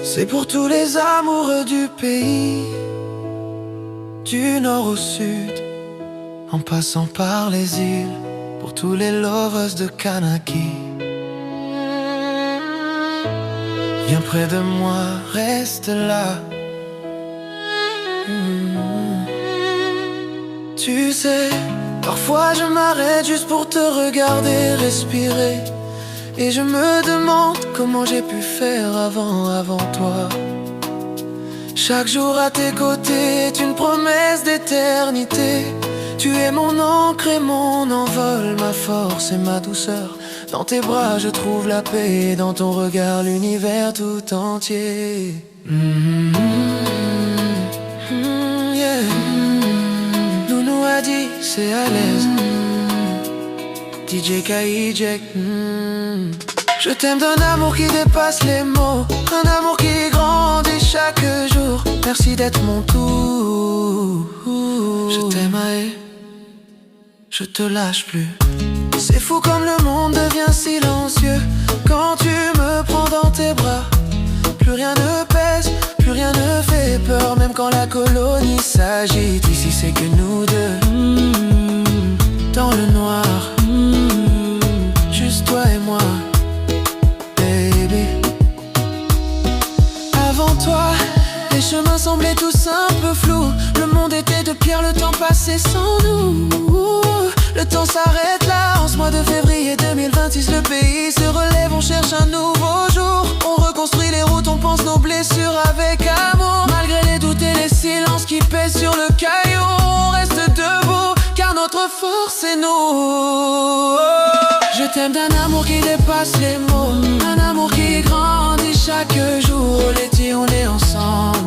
C'est pour tous les amoureux du pays, du nord au sud, en passant par les îles, pour tous les lovers de Kanaki. Viens près de moi, reste là. Tu sais, parfois je m'arrête juste pour te regarder respirer, et je me demande comment j'ai pu faire avant toi. Chaque jour à tes côtés est une promesse d'éternité. Tu es mon encre et mon envol, ma force et ma douceur. Dans tes bras je trouve la paix, dans ton regard l'univers tout entier. Yeah. Nounou a dit c'est à l'aise. DJ Kaijek. Je t'aime d'un amour qui dépasse les mots, un amour qui grandit chaque jour. Merci d'être mon tout. Je t'aime Ae, je te lâche plus. C'est fou comme le monde devient silencieux quand tu me prends dans tes bras. Plus rien ne pèse, plus rien ne fait peur, même quand la colonie s'agite. Ici c'est que nous deux, dans le noir, juste toi et moi, baby. Avant toi, les chemins semblaient tous un peu flous. Le monde était de pierre, le temps passait sans nous. Le temps s'arrête là, en ce mois de février 2026. Le pays se relève, on cherche un nouveau jour. On reconstruit les routes, on pense nos blessures avec amour. Malgré les doutes et les silences qui pèsent sur le caillou, on reste debout, car notre force est nous. Je t'aime d'un amour qui dépasse les mots, un amour qui grandit chaque jour. Letty, on est ensemble.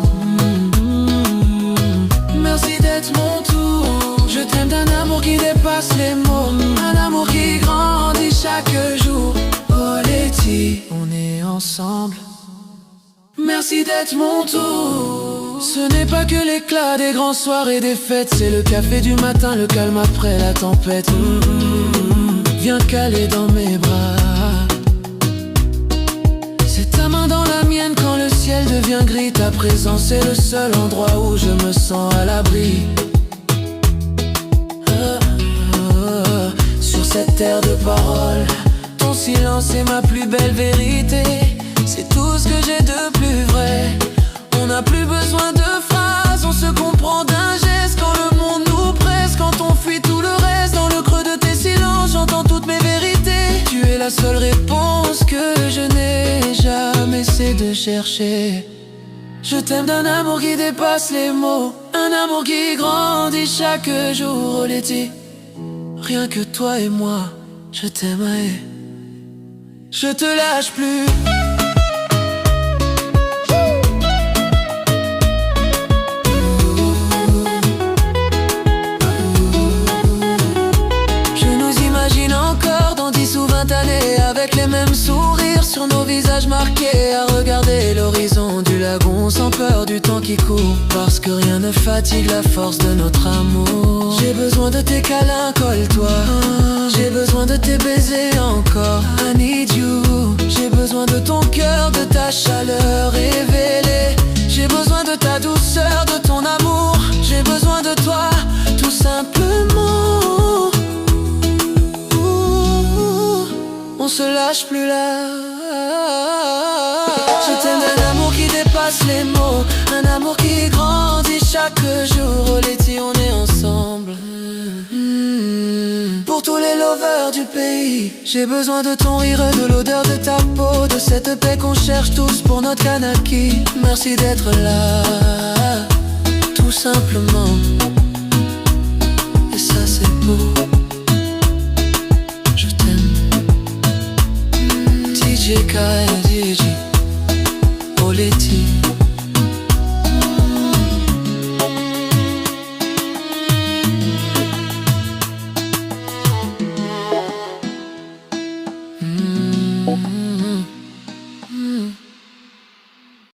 Merci d'être mon tour. Je t'aime d'un amour qui dépasse les mots, un amour qui grandit chaque jour. Oh Letty, on est ensemble. Merci d'être mon tour. Ce n'est pas que l'éclat des grands soirs et des fêtes, c'est le café du matin, le calme après la tempête. Viens caler dans mes bras. C'est ta main dans la mienne quand le ciel devient gris. Ta présence est le seul endroit où je me sens à l'abri. Sur cette terre de parole, ton silence est ma plus belle vérité. C'est tout ce que j'ai de plus vrai. On n'a plus besoin de phrases, on se comprend d'un geste. Quand le monde nous presse, quand on fuit tout le reste. Dans le creux de tes silences, j'entends toutes mes vérités. Tu es la seule réponse que je n'ai jamais cessé de chercher. Je t'aime d'un amour qui dépasse les mots, un amour qui grandit chaque jour. Oh Letty, rien que toi et moi, je t'aime Ae, je te lâche plus. Avec les mêmes sourires sur nos visages marqués, à regarder l'horizon du lagon sans peur du temps qui court. Parce que rien ne fatigue la force de notre amour. J'ai besoin de tes câlins, colle-toi. J'ai besoin de tes baisers encore. I need you. J'ai besoin de ton cœur, de ta chaleur révélée. J'ai besoin de ta douceur, de ton amour. J'ai besoin de toi, tout simplement. On se lâche plus là. Je t'aime d'un amour qui dépasse les mots, un amour qui grandit chaque jour. Oh Letty, on est ensemble. Pour tous les lovers du pays, j'ai besoin de ton rire, de l'odeur de ta peau, de cette paix qu'on cherche tous pour notre Kanaki. Merci d'être là, tout simplement. Et ça c'est beau. DJ Kaijek, oh Letty.